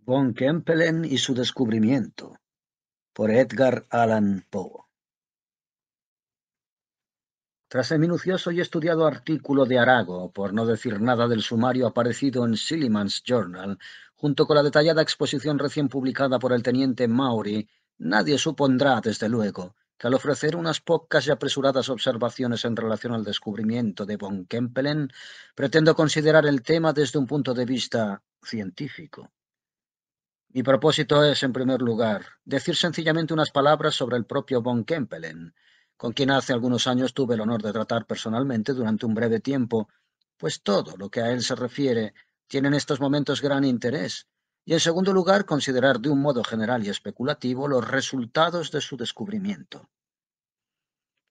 Von Kempelen y su descubrimiento, por Edgar Allan Poe. Tras el minucioso y estudiado artículo de Arago, por no decir nada del sumario aparecido en Silliman's Journal, junto con la detallada exposición recién publicada por el teniente Maury, nadie supondrá, desde luego, que al ofrecer unas pocas y apresuradas observaciones en relación al descubrimiento de Von Kempelen, pretendo considerar el tema desde un punto de vista científico. Mi propósito es, en primer lugar, decir sencillamente unas palabras sobre el propio Von Kempelen, con quien hace algunos años tuve el honor de tratar personalmente durante un breve tiempo, pues todo lo que a él se refiere tiene en estos momentos gran interés, y en segundo lugar, considerar de un modo general y especulativo los resultados de su descubrimiento.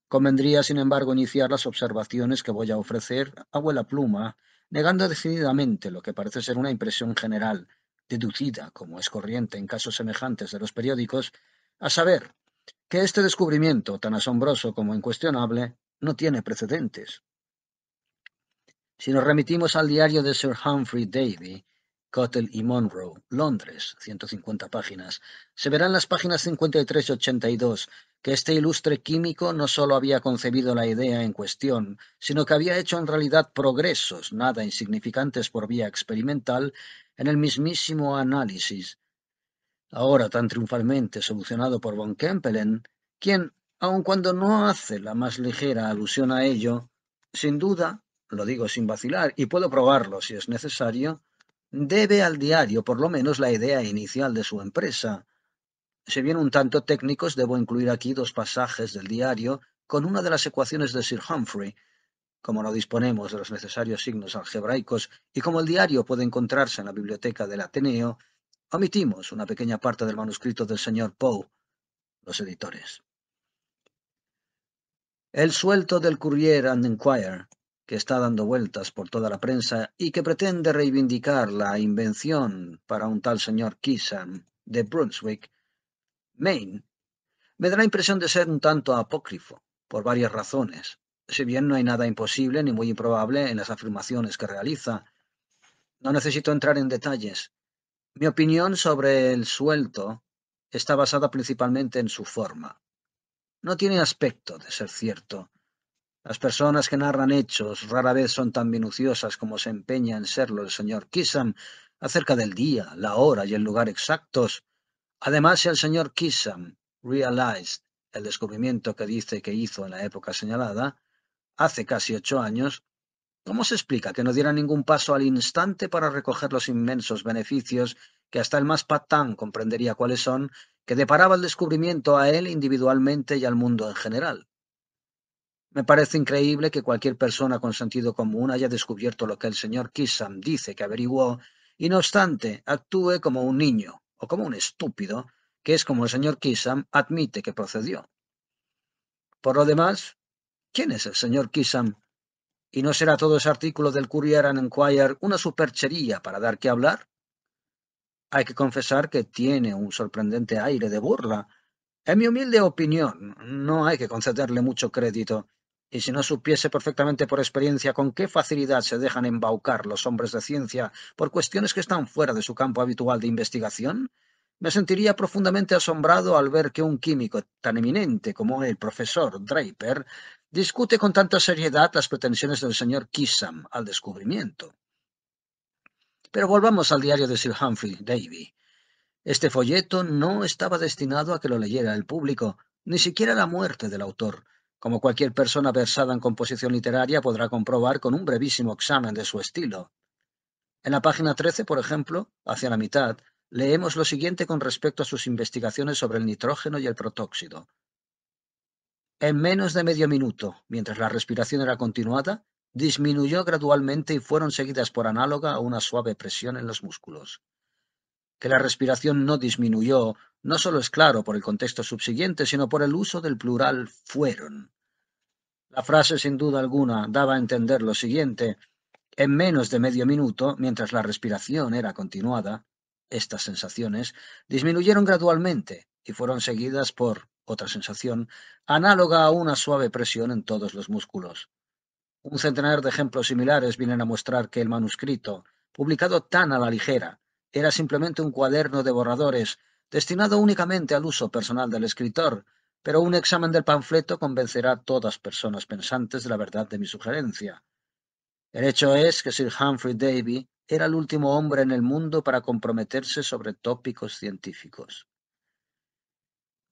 Convendría, sin embargo, iniciar las observaciones que voy a ofrecer a vuela pluma, negando decididamente lo que parece ser una impresión general, deducida, como es corriente en casos semejantes de los periódicos, a saber, que este descubrimiento, tan asombroso como incuestionable, no tiene precedentes. Si nos remitimos al diario de Sir Humphrey Davy, Cottle y Monroe, Londres, 150 páginas, se verán las páginas 53 y 82 que este ilustre químico no sólo había concebido la idea en cuestión, sino que había hecho en realidad progresos, nada insignificantes por vía experimental, en el mismísimo análisis, ahora tan triunfalmente solucionado por Von Kempelen, quien, aun cuando no hace la más ligera alusión a ello, sin duda, lo digo sin vacilar, y puedo probarlo si es necesario, debe al diario por lo menos la idea inicial de su empresa. Si bien un tanto técnicos, debo incluir aquí dos pasajes del diario con una de las ecuaciones de Sir Humphrey. Como no disponemos de los necesarios signos algebraicos y como el diario puede encontrarse en la biblioteca del Ateneo, omitimos una pequeña parte del manuscrito del señor Poe, los editores. El suelto del Courier and Enquirer, que está dando vueltas por toda la prensa y que pretende reivindicar la invención para un tal señor Kissam de Brunswick, Maine, me da la impresión de ser un tanto apócrifo, por varias razones, si bien no hay nada imposible ni muy improbable en las afirmaciones que realiza. No necesito entrar en detalles. Mi opinión sobre el suelto está basada principalmente en su forma. No tiene aspecto de ser cierto. Las personas que narran hechos rara vez son tan minuciosas como se empeña en serlo el señor Kissam acerca del día, la hora y el lugar exactos. Además, si el señor Kissam realized el descubrimiento que dice que hizo en la época señalada, hace casi 8 años, ¿cómo se explica que no diera ningún paso al instante para recoger los inmensos beneficios que hasta el más patán comprendería cuáles son, que deparaba el descubrimiento a él individualmente y al mundo en general? Me parece increíble que cualquier persona con sentido común haya descubierto lo que el señor Kissam dice que averiguó, y no obstante actúe como un niño o como un estúpido, que es como el señor Kissam admite que procedió. Por lo demás, ¿quién es el señor Kissam? ¿Y no será todo ese artículo del Courier and Enquirer una superchería para dar que hablar? Hay que confesar que tiene un sorprendente aire de burla. En mi humilde opinión, no hay que concederle mucho crédito, y si no supiese perfectamente por experiencia con qué facilidad se dejan embaucar los hombres de ciencia por cuestiones que están fuera de su campo habitual de investigación, me sentiría profundamente asombrado al ver que un químico tan eminente como el profesor Draper discute con tanta seriedad las pretensiones del señor Kissam al descubrimiento. Pero volvamos al diario de Sir Humphrey Davy. Este folleto no estaba destinado a que lo leyera el público, ni siquiera la muerte del autor, como cualquier persona versada en composición literaria podrá comprobar con un brevísimo examen de su estilo. En la página 13, por ejemplo, hacia la mitad, leemos lo siguiente con respecto a sus investigaciones sobre el nitrógeno y el protóxido. En menos de medio minuto, mientras la respiración era continuada, disminuyó gradualmente y fueron seguidas por análoga a una suave presión en los músculos. Que la respiración no disminuyó no solo es claro por el contexto subsiguiente, sino por el uso del plural fueron. La frase, sin duda alguna, daba a entender lo siguiente: en menos de medio minuto, mientras la respiración era continuada, estas sensaciones disminuyeron gradualmente y fueron seguidas por otra sensación análoga a una suave presión en todos los músculos. Un centenar de ejemplos similares vienen a mostrar que el manuscrito, publicado tan a la ligera Era simplemente un cuaderno de borradores, destinado únicamente al uso personal del escritor, pero un examen del panfleto convencerá a todas personas pensantes de la verdad de mi sugerencia. El hecho es que Sir Humphrey Davy era el último hombre en el mundo para comprometerse sobre tópicos científicos.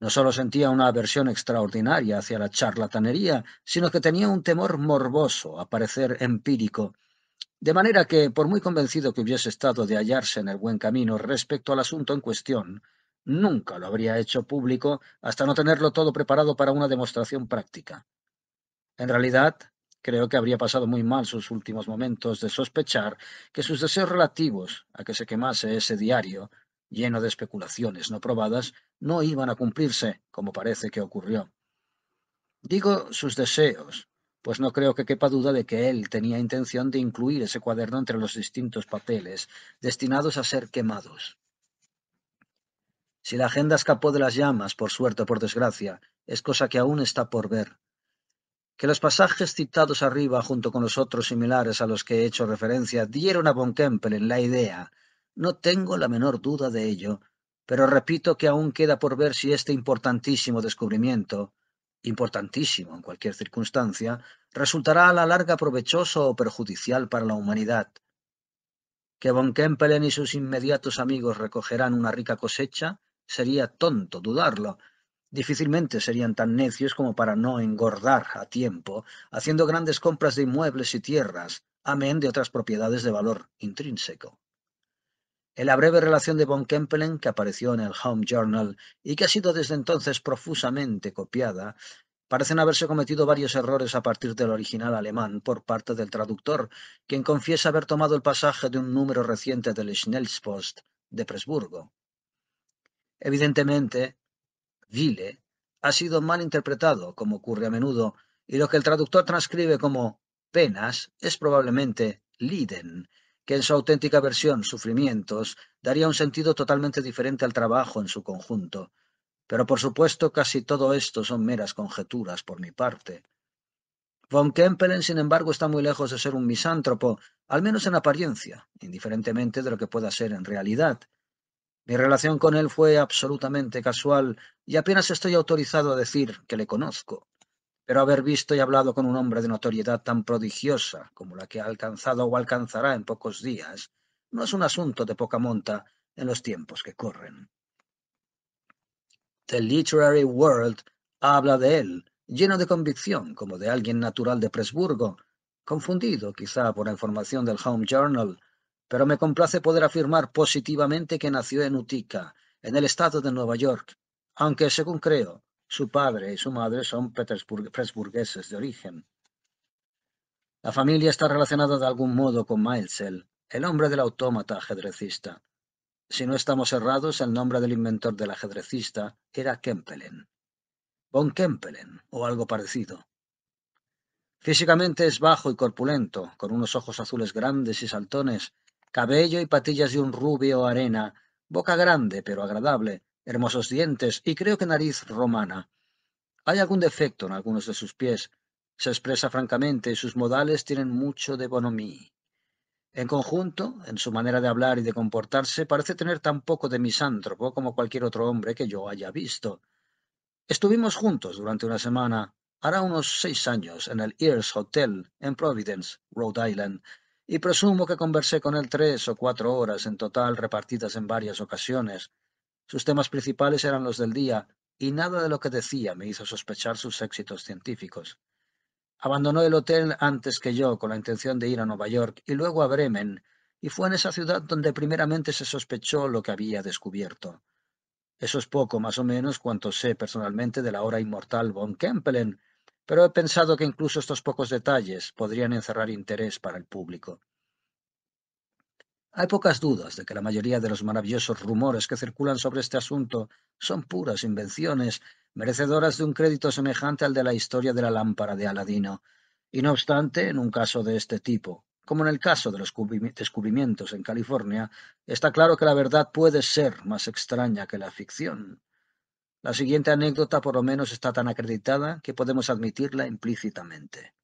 No solo sentía una aversión extraordinaria hacia la charlatanería, sino que tenía un temor morboso a parecer empírico, de manera que, por muy convencido que hubiese estado de hallarse en el buen camino respecto al asunto en cuestión, nunca lo habría hecho público hasta no tenerlo todo preparado para una demostración práctica. En realidad, creo que habría pasado muy mal sus últimos momentos de sospechar que sus deseos relativos a que se quemase ese diario, lleno de especulaciones no probadas, no iban a cumplirse, como parece que ocurrió. Digo sus deseos, pues no creo que quepa duda de que él tenía intención de incluir ese cuaderno entre los distintos papeles destinados a ser quemados. Si la agenda escapó de las llamas, por suerte o por desgracia, es cosa que aún está por ver. Que los pasajes citados arriba, junto con los otros similares a los que he hecho referencia, dieron a von Kempelen la idea, no tengo la menor duda de ello, pero repito que aún queda por ver si este importantísimo descubrimiento, importantísimo en cualquier circunstancia, resultará a la larga provechoso o perjudicial para la humanidad. Que von Kempelen y sus inmediatos amigos recogerán una rica cosecha, sería tonto dudarlo. Difícilmente serían tan necios como para no engordar a tiempo, haciendo grandes compras de inmuebles y tierras, amén de otras propiedades de valor intrínseco. En la breve relación de von Kempelen, que apareció en el Home Journal y que ha sido desde entonces profusamente copiada, parecen haberse cometido varios errores a partir del original alemán por parte del traductor, quien confiesa haber tomado el pasaje de un número reciente del Schnellspost de Presburgo. Evidentemente, Wille ha sido mal interpretado, como ocurre a menudo, y lo que el traductor transcribe como penas es probablemente Leiden, que en su auténtica versión, sufrimientos, daría un sentido totalmente diferente al trabajo en su conjunto. Pero por supuesto casi todo esto son meras conjeturas por mi parte. Von Kempelen, sin embargo, está muy lejos de ser un misántropo, al menos en apariencia, indiferentemente de lo que pueda ser en realidad. Mi relación con él fue absolutamente casual y apenas estoy autorizado a decir que le conozco. Pero haber visto y hablado con un hombre de notoriedad tan prodigiosa como la que ha alcanzado o alcanzará en pocos días, no es un asunto de poca monta en los tiempos que corren. The Literary World habla de él, lleno de convicción, como de alguien natural de Presburgo, confundido quizá por la información del Home Journal, pero me complace poder afirmar positivamente que nació en Utica, en el estado de Nueva York, aunque, según creo, su padre y su madre son presburgueses de origen. La familia está relacionada de algún modo con Maelzel, el hombre del autómata ajedrecista. Si no estamos errados, el nombre del inventor del ajedrecista era Kempelen. Von Kempelen, o algo parecido. Físicamente es bajo y corpulento, con unos ojos azules grandes y saltones, cabello y patillas de un rubio arena, boca grande pero agradable, hermosos dientes y creo que nariz romana. Hay algún defecto en algunos de sus pies. Se expresa francamente y sus modales tienen mucho de bonhomie. En conjunto, en su manera de hablar y de comportarse, parece tener tan poco de misántropo como cualquier otro hombre que yo haya visto. Estuvimos juntos durante una semana, hará unos 6 años, en el Ears Hotel, en Providence, Rhode Island, y presumo que conversé con él 3 o 4 horas en total, repartidas en varias ocasiones. Sus temas principales eran los del día, y nada de lo que decía me hizo sospechar sus éxitos científicos. Abandonó el hotel antes que yo con la intención de ir a Nueva York y luego a Bremen, y fue en esa ciudad donde primeramente se sospechó lo que había descubierto. Eso es poco, más o menos, cuanto sé personalmente de la ahora inmortal von Kempelen, pero he pensado que incluso estos pocos detalles podrían encerrar interés para el público. Hay pocas dudas de que la mayoría de los maravillosos rumores que circulan sobre este asunto son puras invenciones, merecedoras de un crédito semejante al de la historia de la lámpara de Aladino. Y no obstante, en un caso de este tipo, como en el caso de los descubrimientos en California, está claro que la verdad puede ser más extraña que la ficción. La siguiente anécdota por lo menos está tan acreditada que podemos admitirla implícitamente.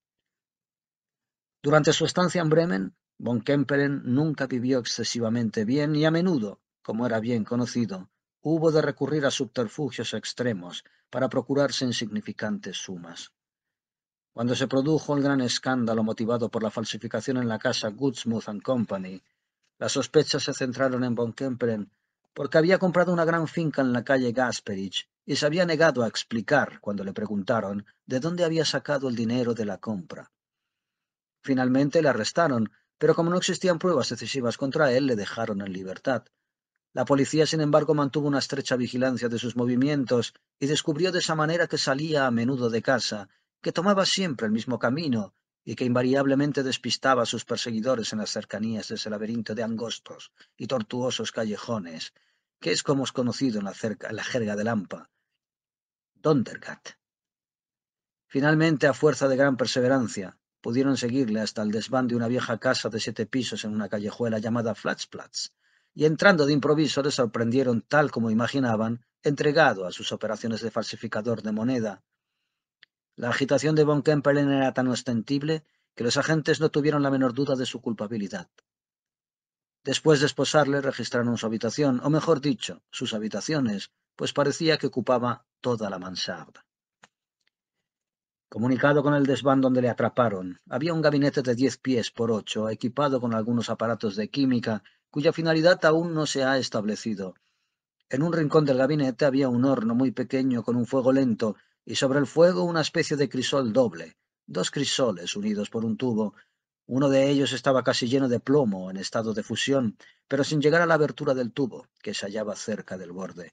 Durante su estancia en Bremen, Von Kempelen nunca vivió excesivamente bien y a menudo, como era bien conocido, hubo de recurrir a subterfugios extremos para procurarse insignificantes sumas. Cuando se produjo el gran escándalo motivado por la falsificación en la casa Goodsmouth and Company, las sospechas se centraron en Von Kempelen porque había comprado una gran finca en la calle Gasperich y se había negado a explicar, cuando le preguntaron, de dónde había sacado el dinero de la compra. Finalmente le arrestaron, pero como no existían pruebas decisivas contra él, le dejaron en libertad. La policía, sin embargo, mantuvo una estrecha vigilancia de sus movimientos y descubrió de esa manera que salía a menudo de casa, que tomaba siempre el mismo camino y que invariablemente despistaba a sus perseguidores en las cercanías de ese laberinto de angostos y tortuosos callejones, que es como es conocido en la jerga de Lampa, Dondergat. Finalmente, a fuerza de gran perseverancia, pudieron seguirle hasta el desván de una vieja casa de 7 pisos en una callejuela llamada Flatsplatz, y entrando de improviso le sorprendieron tal como imaginaban, entregado a sus operaciones de falsificador de moneda. La agitación de Von Kempelen era tan ostensible que los agentes no tuvieron la menor duda de su culpabilidad. Después de esposarle, registraron su habitación, o mejor dicho, sus habitaciones, pues parecía que ocupaba toda la mansarda. Comunicado con el desván donde le atraparon, había un gabinete de 10 pies por 8, equipado con algunos aparatos de química, cuya finalidad aún no se ha establecido. En un rincón del gabinete había un horno muy pequeño con un fuego lento, y sobre el fuego una especie de crisol doble, 2 crisoles unidos por un tubo. Uno de ellos estaba casi lleno de plomo en estado de fusión, pero sin llegar a la abertura del tubo, que se hallaba cerca del borde.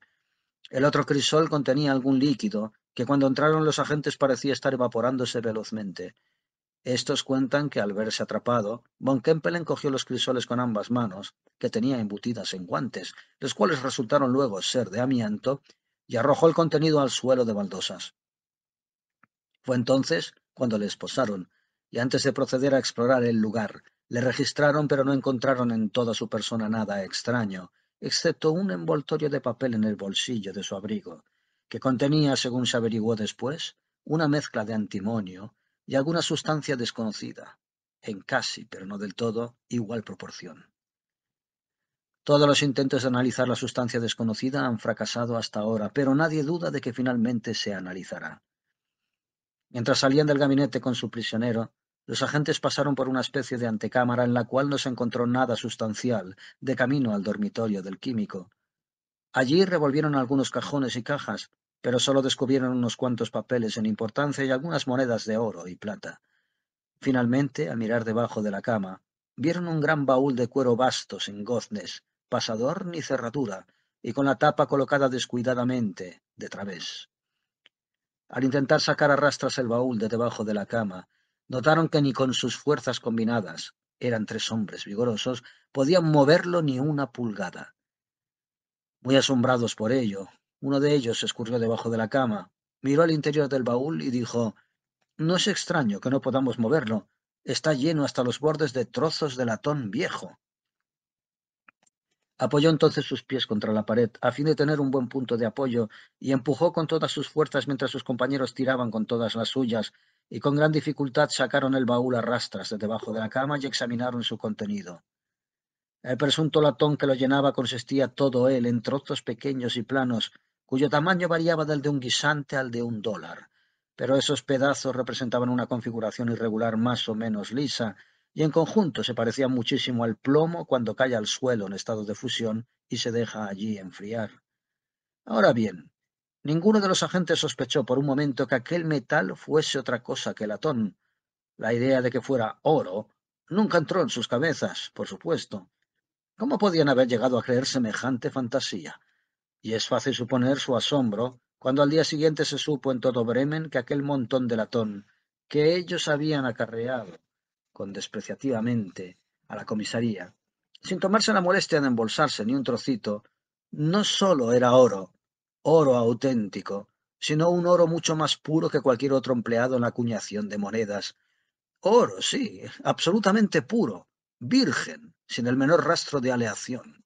El otro crisol contenía algún líquido, que cuando entraron los agentes parecía estar evaporándose velozmente. Estos cuentan que al verse atrapado, Von Kempelen cogió los crisoles con ambas manos, que tenía embutidas en guantes, los cuales resultaron luego ser de amianto, y arrojó el contenido al suelo de baldosas. Fue entonces cuando le esposaron, y antes de proceder a explorar el lugar, le registraron pero no encontraron en toda su persona nada extraño, excepto un envoltorio de papel en el bolsillo de su abrigo, que contenía, según se averiguó después, una mezcla de antimonio y alguna sustancia desconocida, en casi, pero no del todo, igual proporción. Todos los intentos de analizar la sustancia desconocida han fracasado hasta ahora, pero nadie duda de que finalmente se analizará. Mientras salían del gabinete con su prisionero, los agentes pasaron por una especie de antecámara en la cual no se encontró nada sustancial, de camino al dormitorio del químico. Allí revolvieron algunos cajones y cajas, pero solo descubrieron unos cuantos papeles en importancia y algunas monedas de oro y plata. Finalmente, al mirar debajo de la cama, vieron un gran baúl de cuero vasto, sin goznes, pasador ni cerradura, y con la tapa colocada descuidadamente, de través. Al intentar sacar a rastras el baúl de debajo de la cama, notaron que ni con sus fuerzas combinadas, eran 3 hombres vigorosos, podían moverlo ni una pulgada. Muy asombrados por ello, uno de ellos se escurrió debajo de la cama, miró al interior del baúl y dijo: «No es extraño que no podamos moverlo. Está lleno hasta los bordes de trozos de latón viejo». Apoyó entonces sus pies contra la pared, a fin de tener un buen punto de apoyo, y empujó con todas sus fuerzas mientras sus compañeros tiraban con todas las suyas, y con gran dificultad sacaron el baúl a rastras de debajo de la cama y examinaron su contenido. El presunto latón que lo llenaba consistía todo él en trozos pequeños y planos, cuyo tamaño variaba del de un guisante al de $1, pero esos pedazos representaban una configuración irregular más o menos lisa, y en conjunto se parecían muchísimo al plomo cuando cae al suelo en estado de fusión y se deja allí enfriar. Ahora bien, ninguno de los agentes sospechó por un momento que aquel metal fuese otra cosa que latón. La idea de que fuera oro nunca entró en sus cabezas, por supuesto. ¿Cómo podían haber llegado a creer semejante fantasía? Y es fácil suponer su asombro cuando al día siguiente se supo en todo Bremen que aquel montón de latón que ellos habían acarreado con despreciativamente a la comisaría, sin tomarse la molestia de embolsarse ni un trocito, no sólo era oro, oro auténtico, sino un oro mucho más puro que cualquier otro empleado en la acuñación de monedas. Oro, sí, absolutamente puro, virgen, sin el menor rastro de aleación.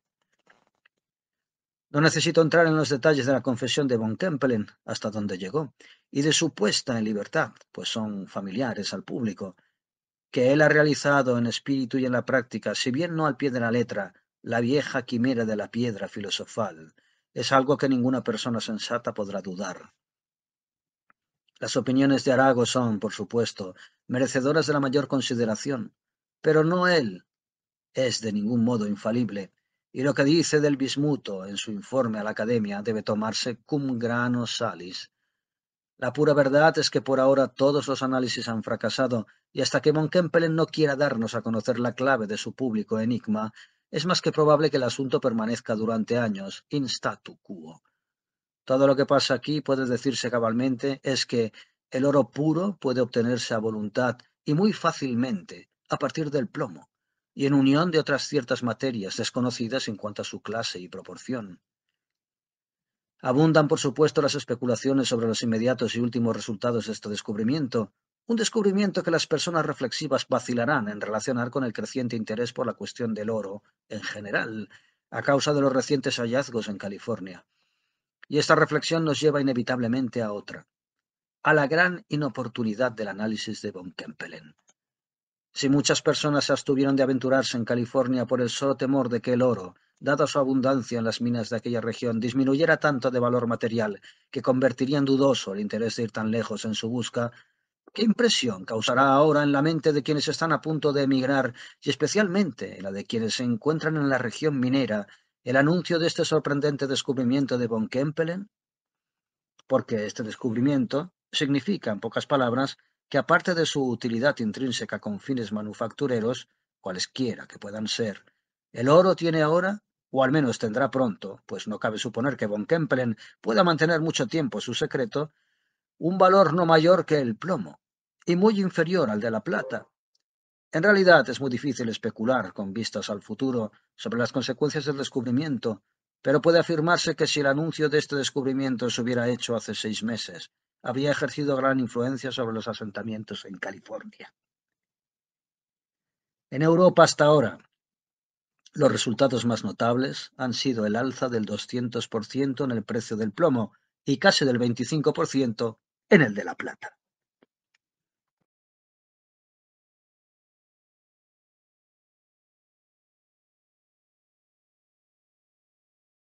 No necesito entrar en los detalles de la confesión de Von Kempelen, hasta donde llegó, y de su puesta en libertad, pues son familiares al público. que él ha realizado en espíritu y en la práctica, si bien no al pie de la letra, la vieja quimera de la piedra filosofal, es algo que ninguna persona sensata podrá dudar. Las opiniones de Arago son, por supuesto, merecedoras de la mayor consideración, pero no él es de ningún modo infalible, y lo que dice del bismuto en su informe a la Academia debe tomarse cum grano salis. La pura verdad es que por ahora todos los análisis han fracasado, y hasta que von Kempelen no quiera darnos a conocer la clave de su público enigma, es más que probable que el asunto permanezca durante años in statu quo. Todo lo que pasa aquí, puede decirse cabalmente, es que el oro puro puede obtenerse a voluntad y muy fácilmente a partir del plomo, y en unión de otras ciertas materias desconocidas en cuanto a su clase y proporción. Abundan, por supuesto, las especulaciones sobre los inmediatos y últimos resultados de este descubrimiento, un descubrimiento que las personas reflexivas vacilarán en relacionar con el creciente interés por la cuestión del oro en general, a causa de los recientes hallazgos en California. Y esta reflexión nos lleva inevitablemente a otra, a la gran inoportunidad del análisis de von Kempelen. Si muchas personas se abstuvieron de aventurarse en California por el solo temor de que el oro, dada su abundancia en las minas de aquella región, disminuyera tanto de valor material que convertiría en dudoso el interés de ir tan lejos en su busca, ¿qué impresión causará ahora en la mente de quienes están a punto de emigrar y especialmente en la de quienes se encuentran en la región minera el anuncio de este sorprendente descubrimiento de von Kempelen? Porque este descubrimiento significa, en pocas palabras, que aparte de su utilidad intrínseca con fines manufactureros, cualesquiera que puedan ser, el oro tiene ahora, o al menos tendrá pronto, pues no cabe suponer que von Kempelen pueda mantener mucho tiempo su secreto, un valor no mayor que el plomo, y muy inferior al de la plata. En realidad es muy difícil especular con vistas al futuro sobre las consecuencias del descubrimiento, pero puede afirmarse que si el anuncio de este descubrimiento se hubiera hecho hace 6 meses, habría ejercido gran influencia sobre los asentamientos en California. En Europa hasta ahora, los resultados más notables han sido el alza del 200% en el precio del plomo y casi del 25% en el de la plata.